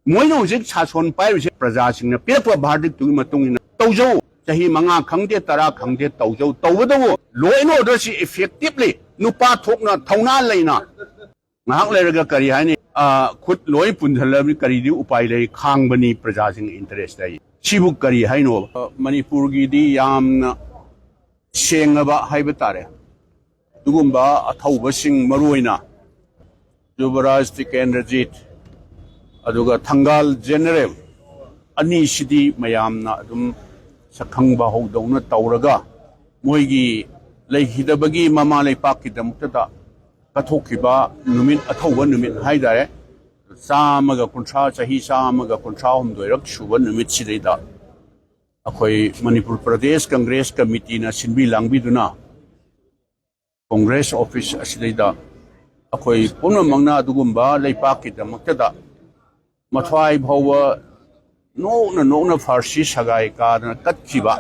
मोइन हजिक सासन पाइबसे प्रजासिंगना पिरप भारत तुगी मतुंगिना तौजौ चाही मंगा खंगदे तरा खंगदे तौजौ तौबदो लॉ एंड ऑर्डर से इफेक्टिवली नुपा थोकना थौना लेना ngahak lerga kari hani khut loi punjhalami kari di upai lei khangbani prajasing interest dai sibu kari haino manipur gi di yamna sengaba haiba tare dugumba athauba sing maruina Yuvraj Tikendrajit aduga Thangal General ani sidi mayamna adum sakhangba hodona tawraga moigi leihidabagi mama leipaki damukta कथोखिबा नुमित अथौबा नुमित हाइदारे सामगा कुंथ्रा चाही सामगा कुंथ्रा हमदोइरक सुबा नुमित सिदैदा अखोई मणिपुर प्रदेश Congress committee ना सिनबी लांगबिदुना Congress office असिदैदा अखोई पुनमंगना दुगुंबा लेपाकी दमक्तदा मथवाई भौवा नोना फारसी सगाई कादना कत्खिबा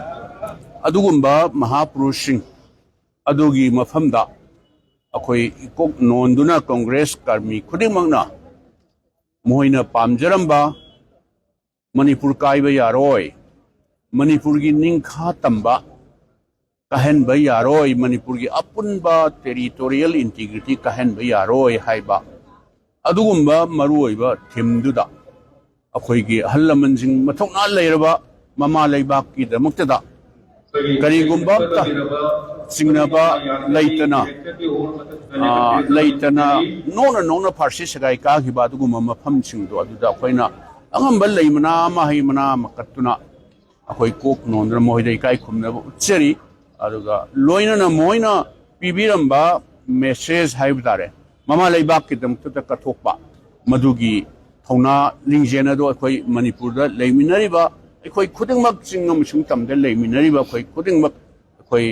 अदुगुंबा महापुरुष सिंह अदुगी मफमदा अखोई Coke नोंदुना Congress कर्मी खुदिमंगना मोहिना पामजरंबा मणिपुर कायबा यारोय मणिपुर की निंखा तंबा कहनबा यारोय मणिपुर की अपुनबा टेरिटोरियल इंटीग्रिटी कहनबा यारोय हाइबा अदुगुंबा मरुओइबा थिमदुदा अखोई की हल्लमनजिंग मथोना लेरबा ममा लेबाक की दमक्तदा करीगुंबा सिंगनबा लेतना नोना फारसी सगाई कागिबा दुगुंबा मफम सिंगदो अदुदा अखोइना अंगंबा लेमना माहिमना मकत्तुना अखोई कोक नोंद्र मोहिदै काई खुमनबा उच्चरी अदुगा लोइनना मोइना पिबिरंबा मेसेज हाइबदारे ममा लेबाक की दमक्तदा कथोकपा मदुगी थौना लिंजेनादो अखोई मणिपुरदा लेमिनरिबा अखोई खुदिंगमक सिंगम सुंग तमदे लेमिनरिबा अखोई खुदिंगमक अखोई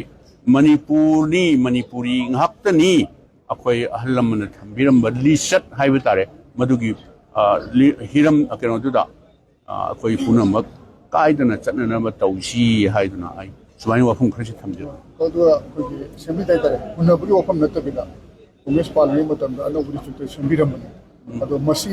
Manipuri ngahakni akhoi ahlamna thambiramba lisat haiba tare madugi hiram keno duda akhoi punamak kaidana chatna ma tausi haiduna ai sumai wafum khari thamje adu akhoi sembi dai tare punaburi wafam natabila congress parliament matamda anoburi chute sembiramani adu masi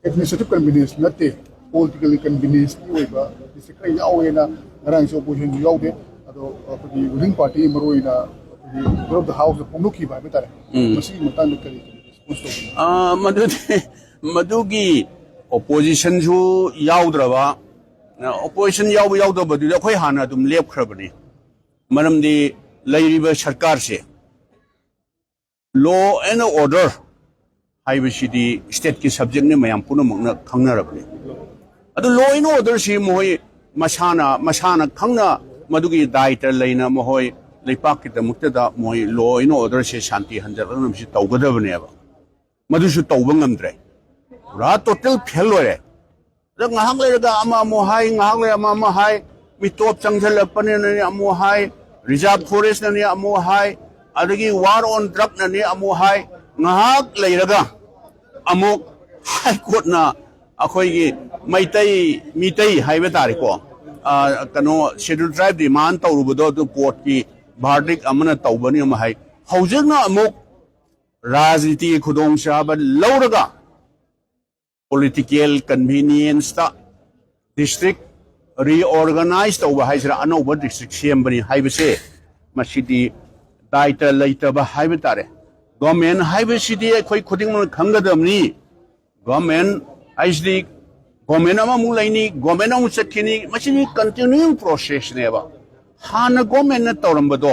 administrative convenience natte political convenience ni oiba disikra yawena ngarang so opposition yawde ado apni ruling party maroina of the house pumuki ba betare masi matan kari madugi opposition ju yaudraba opposition yaudaba du khoi hana dum lepkhrabani maramdi leiriba sarkar se law and order haibasidi state ki subject ne mayam punamangna khangnarabani adu law and order si moi masana khangna मधुगी दायित्व लेना मोहय लेपाक की दमुक्तदा मोय law and order से शांति हंजरन से तौगदबनेबा मधुसु तौबा ngamdre पूरा total fail होरे ngahak lerga ama mohai ngahak le ama hai mitop changthalapane ne amu hai reserve forest ne amu hai adagi war on drug ne amu hai ngahak lerga amuk high court na akhoi gi mitai haiba tari ko कनो schedule tribe demand तौरुबदो तो court की भारदिक अमना तौबनी अमहाई हौजगना अमुक राजनीति खुदोंग साब लौरगा political convenience ता district reorganise तौबा हाइसरा अनौबा district सेमबनी हाइबसे मसिदी दायित्व लेतबा highway तारे गवर्नमेंट हाइबसिदी अखोई खुदिंग खंगदमनी गवर्नमेंट आइसदी government ama mulaini government amu chakini machini continuing process neba hana government na tawrambado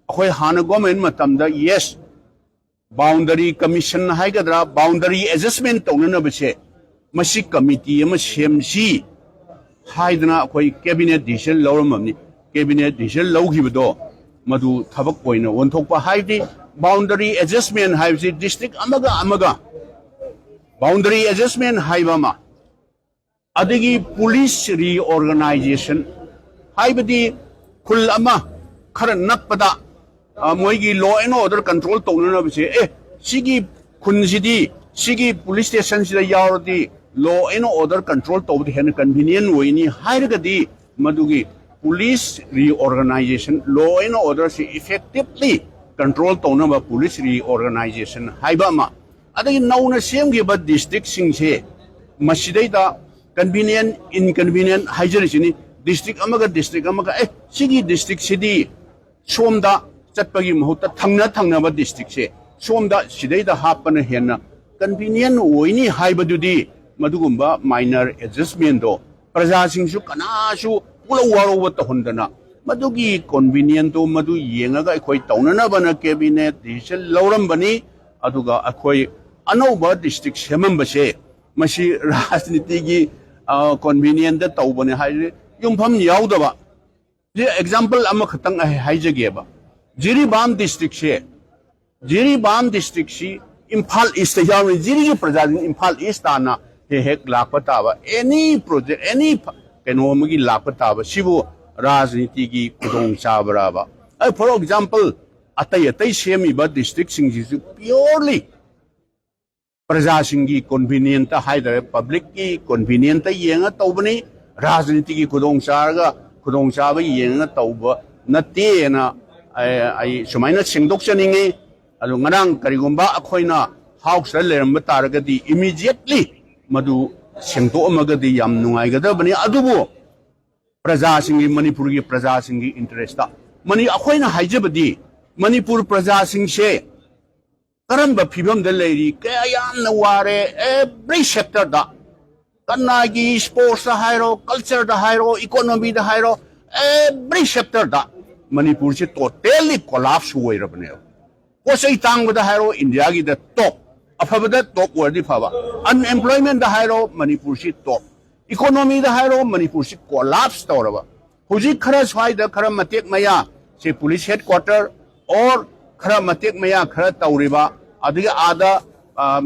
akhoi hana government matamda yes boundary commission haigadra boundary adjustment tawna base masi committee ama semsi haidna akhoi cabinet decision lawramni cabinet decision lawgibado madu thabak poina wonthokpa haidi boundary adjustment haibsi district amaga boundary adjustment haibama adigi police reorganization haibadi khul ama khara nakpada moigi law and order control tawna bise sigi khunjidi sigi police station sida yawrdi law and order control tawdi hen convenient woini hairagadi madugi police reorganization law and order si effectively control tawna ba police reorganization haiba ma adagi nauna semgi ba district sing se मसीदैदा convenient inconvenient हाइजरिसिनी district सिगी district सिदी सोमदा चटपगी महूत थंगना district से सोमदा सिदैदा हापन हेना कन्वीनियंट ओइनी हाइबदुदी मदुगुंबा माइनर एडजस्टमेंट दो प्रजासिंगसु कनासु पुलो वारो तहंदना मदुगी कन्वीनियंट दो मदु येंगा अखोई तौननबना कैबिनेट डिसीजन लौरंबनी अदुगा अखोई अनौबा डिस्ट्रिक्ट सेमंबसे मसी राजनीति की कन्वीनियंट तौबने हाइ युमफम याउदबा जे एग्जांपल अमा खतंग हाइजगेबा जिरीबाम डिस्ट्रिक्ट सी इम्फाल ईस्ट यावनी जिरी की प्रजा इम्फाल ईस्ट ताना हेक लापताबा एनी प्रोजेक्ट एनी केनोमगी लापताबा सिबु राजनीति की खुदोंग चाबराबा फॉर एग्जांपल अतई अतई सेमीबा डिस्ट्रिक्ट सिंगजिसु प्योरली प्रजा सिंगी कन्वीनियंट हाइदरे पब्लिक की कन्वीनियंट येंगा तौबनी राजनीति की खुदोंग चाबा येंगा तौबा नतेना आई सुमाइना सिंगदोक्चनिंगे अदु ngarang karigumba akhoina house leramba taragadi immediately madu sengto amagadi yam nungai gadabani adubu praja singi manipur gi praja singi interest ta mani akhoina haijabadi manipur praja sing se karamba phibam da leiri kayam na ware every sector da kanagi sports da hairo culture da hairo economy da hairo every sector da manipur se totally collapse hoirabane कोसई तांगबदा हाइरो India की द top अफबदा top वर्दी फबा unemployment द हाइरो मणिपुर सी टॉप इकोनॉमी द हाइरो मणिपुर सी कोलैप्स तौरबा हुजी खरा स्वाई द खरा मतेक मया से पुलिस हेडक्वार्टर और खरा मतेक मया खरा तौरिबा अदगी आदा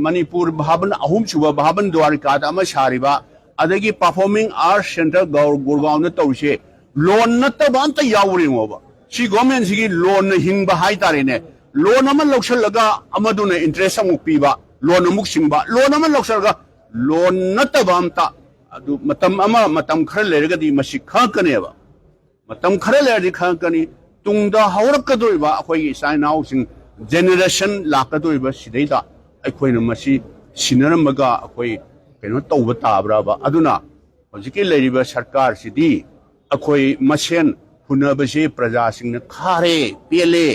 मणिपुर भवन अहुम सुबा भवन द्वारिका द अमा सारिबा अदगी परफॉर्मिंग आर्ट सेंटर गुरगांव न तौसे लोन नतबा अंत यावरिंगोबा सी गवर्नमेंट सी लोन हिंगबा हाइ तारेने लोन अमन लौसलगा अमदुने इंटरेस्ट अमुक पीबा लोन अमुक सिंगबा लोन अमन लौसलगा लोन नतबा अमता अदु मतम खर लेरगदी मसी खाकनेबा मतम खर लेरदि खाकनी तुंगदा हौरकदोइबा अखोई साइनाउ सिंग जेनरेशन लाकदोइबा सिदैदा अखोइना मसी सिनरमगा अखोई केनो तौबा ताब्राबा अदुना हजिके लेरिबा सरकार सिदी अखोई मसेन हुनबसे प्रजा सिंग खारे पेले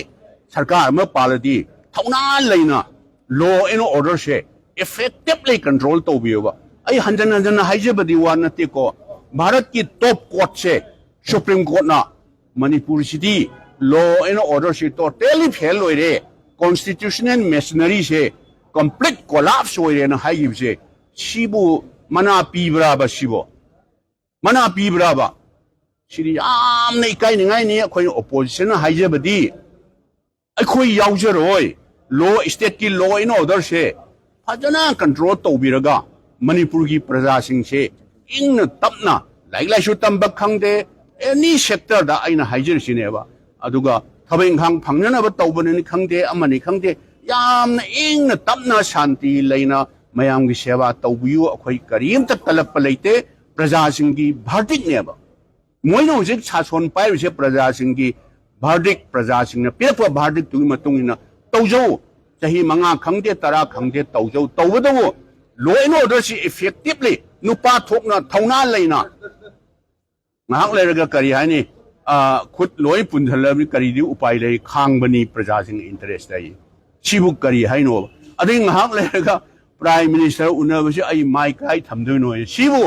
सरकार में पालदी थौना लेना लॉ एंड ऑर्डर से इफेक्टिवली कंट्रोल तौबियोबा आई हंजन हाइजबदी वा नते को भारत की टॉप कोर्ट से सुप्रीम कोर्ट ना Manipur city law and order से टोटली फेल होइरे कॉन्स्टिट्यूशनल मेशनरी से कंप्लीट कोलैप्स होइरे ना हाइगिबसे सिबु मना पीब्राबा सिबो मना पीब्राबा सिरी यामने इकाई निगाई ने अखोई ओपोजिशन हाइजबदी अखोई याउजरोय लॉ स्टेट की लॉ इन ऑर्डर से फजना कंट्रोल तौबिरगा मणिपुर की प्रजा सिंह से इंग तपना लाइक लाइसु तंबक खंगदे एनी सेक्टर दा आइना हाइजर सिनेबा अदुगा थबें खांग फंगनब तौबने खंगदे अमनि खंगदे यामना इंग तपना शांति लेना मयाम की सेवा तौबियु अखोई करीम तक तलप लेते प्रजा सिंह की भारतिक नेबा मोइनो जिक छासोन पाइसे प्रजा सिंह की भारदिक प्रजा सिंह पिरप भारदिक तुगी मतुंगिना तौजौ चाही मंगा खंगदे तरा खंगदे तौजौ तौबदो लॉ एंड ऑर्डर से इफेक्टिवली नुपा थोकना थौना लेना ngahak lerga kari hani khut loi punjhalami kari di upai lei khangbani praja sing interest ai sibu kari haino adi ngahak lerga prime minister unabasi ai mai kai thamdoi no sibu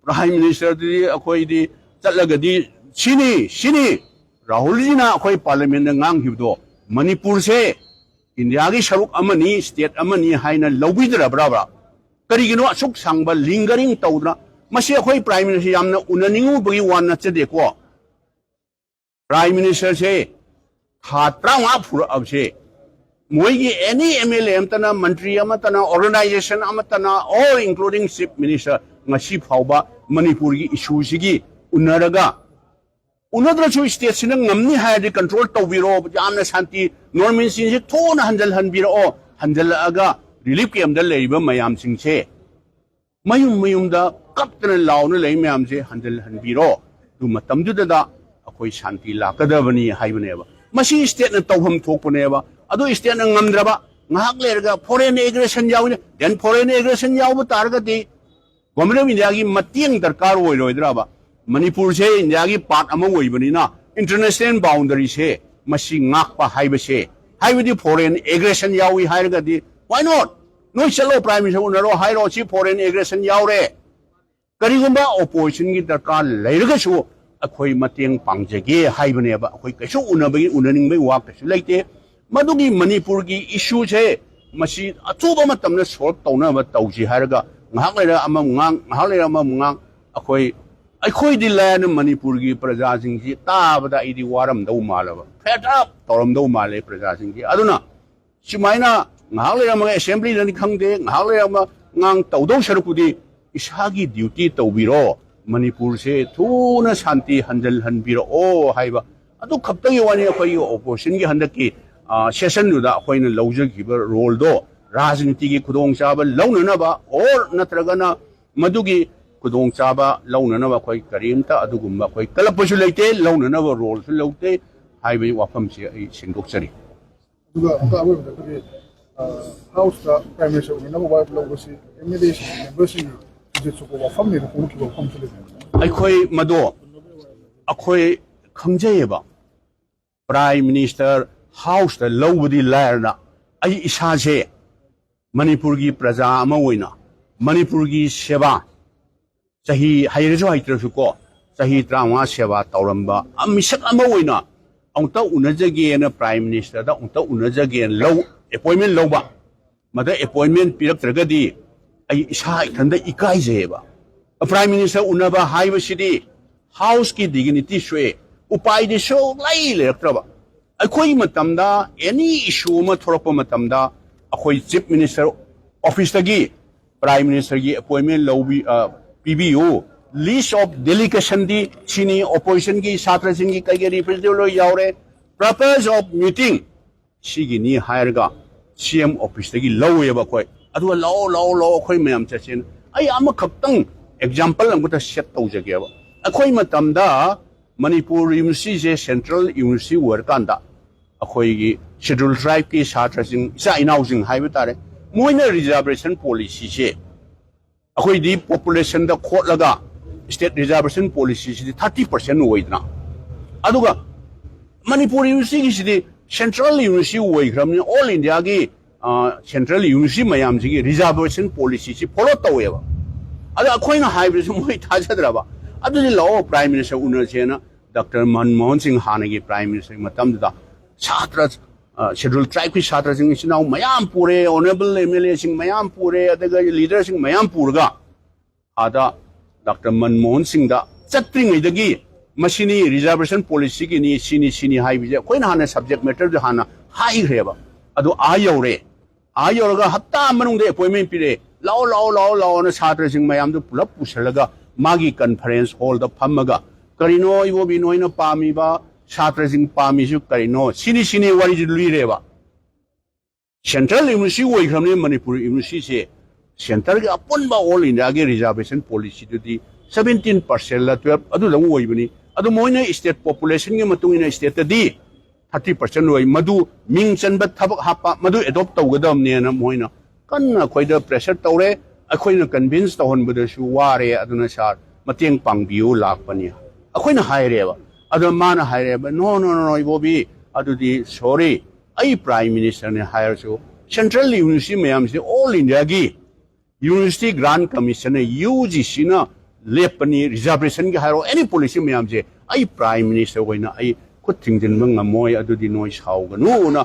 prime minister di akhoi di chatlaga di sini Rahul ji ना अखोई parliament ngang हिबदो Manipur से India की सरुक अमनी state अमनी हाइना लौबिदरब्राबा करिगिनो असुक सांगबा lingering तौद्रा मसे अखोई prime minister यामना उननिंगु बगी वान नचदेको prime minister से थात्रा वा फुर अबसे मोइगी एनी एमएलए अमतना मंत्री अमतना ऑर्गेनाइजेशन अमतना all including chief minister ngasi फावबा मणिपुर की इशू सिगी उनरगा उनद्रसु स्टेट सिना ngamni हायदि कंट्रोल तौबिरो यामना शांति नॉर्मल सिन से थोना हंजल हनबिरो हंजल अगा रिलीफ कैम्प द लेरिबा मयाम सिंह से मयुम दा कप्तन लाउन ले मयाम से हंजल हनबिरो दु मतम दुदा अखोई शांति लाकदबनी हाइबनेबा मसी स्टेट न तौहम थोकपनेबा अदो स्टेट न ngamdraba ngahak lerga foreign aggression यावने देन foreign aggression यावबा तारगदि गवर्नमेंट ऑफ इंडिया की मतेंग दरकार होइरोइद्राबा मणिपुर से इंडिया की पार्ट अमा होइबनिना इंटरनेशनल बाउंड्री से मसी ngakpa haibase haibadi foreign aggression yawi hairagadi why not no chalo prime minister unaro hairo chi foreign aggression yaure karigumba opposition gi darkar leiraga su akhoi mateng pangjage haibane ba akhoi kaisu unabagi unaning bai wa kaisu leite madugi manipur gi issue che masi achuba matamna solve tawna ba tawji hairaga ngahak leira ama ngang ngahak leira ama ngang akhoi di land manipur gi praja sing ji tabada idi waram dau malaba fed up toram dau male praja sing ji aduna simaina ngahak leira ma assembly ni khangde ngahak leira ma ngang tawdau sarukudi isagi duty tawbiro manipur se thuna shanti hanjal hanbiro o haiba adu khaptagi wani akhoi opposition gi handaki session du da akhoi na lawjagi ba role do rajniti gi khudong chaba lawnana ba or natragana madugi kudong chaba lawnana ba khoi karimta adugumba khoi kalapasu leite lawnana ba role su laute haibai wafam se ai singdokchari duga ka abu da kuri house da prime minister na ba ba logosi emulation members je su ko wafam ne ko ki wafam su le ai khoi mado akhoi khangjai ba prime minister house da lowdi lairna ai isa je manipur gi praja ama oina manipur gi seva sahi hairajo haitrasu ko sahi trawa seva tauramba amisak ama oina ongta unajage na prime minister da ongta unajage low appointment lowba mada appointment pirak tragadi ai isa ithanda ikai jeba prime minister unaba haiba sidi house ki dignity shwe upai de show lai lektraba akhoi matamda any issue ma thorapa matamda akhoi chief minister office tagi prime minister gi appointment lowbi PBU list of delegation di chini opposition ki satra sing ki kai representative lo yaure purpose of meeting sigi ni hire ga CM office tagi low yeba khoi adu low khoi mayam chachen ai ama khaktang example am ta set tau jage ba akhoi matamda manipur university je central university workanda akhoi gi scheduled tribe ki satra sing sa inausing haiba tare moina reservation policy che akhoi di population da khot laga state reservation policy si 30% oidna aduga manipur university si central university oigramni all india gi central university mayam ji reservation policy si follow taweba ada akhoi na haibre su moi thajadraba adu di law prime minister unar chena dr manmohan singh hanagi prime minister matam da chhatra scheduled tribe ki chhatra sing sinau mayam pure honorable mla sing mayam pure adaga leader sing mayam purga ada dr manmohan singh da chatring idagi machine reservation policy ki ni sini hai bije koina hana subject matter jo hana hai greba adu ayore ga hatta manung de appointment pire law na chhatra sing mayam du pulap pusalaga magi conference hall da phamaga karino ibo binoina pami ba chhatra sing pami su karino sini wari ju lui reba central university woi khamne manipur university se center ga apun ba all india ge reservation policy du di 17% la 12 adu lang woi bani adu moina state population ge matung ina state di 30% woi madu ming chan ba thabak hapa madu adopt tawgadam ne na moina kanna khoida pressure tawre akhoina convince tawhon bada su ware aduna sar mateng pangbiu lakpani akhoina haire ba adu mana haire ba no ibobi adu di sorry ai prime minister ne hire so central university mayam se all india gi university grant commission ne UGC na lepani reservation gi hire any policy mayam je ai prime minister hoina ai khut thingdin manga moi adu di noi sau ga no na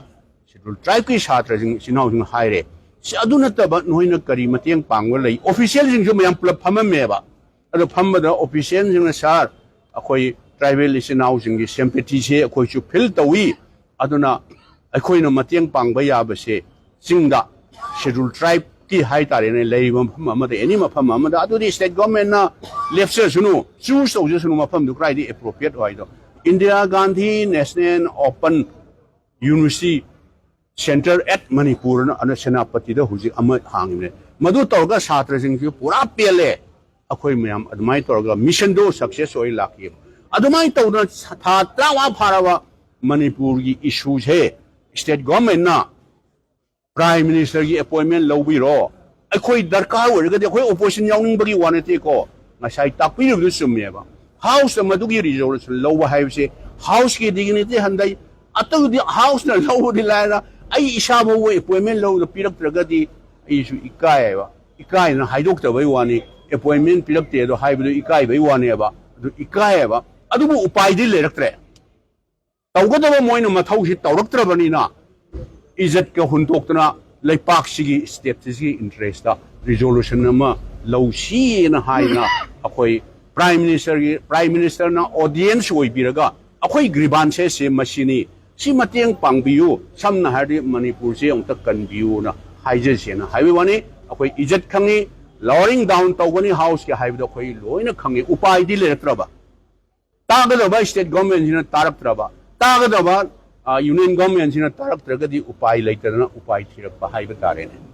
schedule tribe ki chhatra jing sinau jing hire si aduna ta ba noina kari mateng pangwa lei official jing jo mayam pulap phama me ba adu phama da official jing na sar akhoi tribal sinau jing gi sympathy se akhoi chu feel tawi aduna akhoi na mateng pangba ya ba se jingda schedule tribe ki hai tare ne lei ma phama ma de any ma phama ma da adu di state government na left se sunu choose so je sunu ma pham du cry di appropriate hoi do Indira Gandhi National Open University Center at Manipur na ana senapati da huji ama hangine madu torga chhatra sing ju pura pele akhoi mayam admai torga mission do success oi laki admai tawna tha trawa pharawa Manipur gi issues he state government na prime minister gi appointment lobby ro ꯑꯩꯈꯣꯏ ꯗꯔꯀꯥꯔ ꯑꯣꯏꯔꯒꯗꯤ ꯑꯩꯈꯣꯏ opposition ꯌꯥꯎꯅꯤꯡꯕꯒꯤ ꯋꯥ ꯅꯠꯇꯦꯀꯣ ꯉꯁꯥꯏ ꯇꯥꯛꯄꯤꯔꯤꯕꯗꯨ ꯆꯨꯝꯃꯦꯕ house ꯃꯗꯨꯒꯤ resolution ꯂꯧꯕ ꯍꯥꯏꯕꯁꯦ ꯍꯥꯎꯁꯀꯤ ꯗꯤꯒꯅꯤꯇꯤ ꯍꯟꯊꯩ ꯑꯇꯩꯗꯤ ꯍꯥꯎꯁꯅ ꯂꯧꯕꯗꯤ ꯂꯥꯏꯔ ꯑꯩ ꯏꯁꯥꯐꯥꯎꯕ ꯑꯦꯄꯣꯏꯟꯃꯦꯟ ꯂꯧꯕꯗ ꯄꯤꯔꯛꯇ꯭ꯔꯒꯗꯤ ꯑꯩꯁꯨ ꯏꯀꯥꯏꯌꯦꯕ ꯏꯀꯥꯏꯅ ꯍꯥꯏꯗꯣꯛꯇꯕꯩ ꯋꯥꯅꯤ ꯑꯦꯄꯣꯏꯟꯃꯦꯟ ꯄꯤꯔꯛꯇꯦ ꯑꯗꯣ ꯍꯥꯏꯕꯗꯨ ꯏꯀꯥꯏꯕꯩ ꯋꯥꯅꯦꯕ ꯑꯗꯨ ꯏꯀꯥꯏꯌꯦꯕ ꯑꯗꯨꯕꯨ ꯎꯄꯥꯏꯗꯤ ꯂꯩꯔꯛꯇ꯭ꯔꯦ ꯇꯧꯒꯗꯕ ꯃꯣꯏꯅ ꯃꯊꯧꯁꯤ ꯇꯧꯔꯛꯇ꯭ꯔꯕꯅꯤꯅ इज्जत हुंटोक्तना लेपाक्षिगी स्टेटसिगी इंटरेस्टा रिजोल्यूशन अमा लौसीना हाइना अखोई प्राइम मिनिस्टर ना ऑडियंस ओइबिरगा अखोई ग्रीवांसेस से मशीनी सी मतेंग पांगबियु समना हादि मणिपुर से अंत कनबियु ना हाइजेसेना हाइबे वानी अखोई इज्जत खंगी लॉरिंग डाउन तौबनी हाउस के हाइबदो अखोई लोइना खंगी उपाय दि लेरत्रबा तागदबा स्टेट गवर्नमेंट जिना तारकत्रबा तागदबा यूनियन गवर्नमेंट जिना तारकत्रगदि उपाय लेतरना उपाय थिरकबा हाइबे तारेने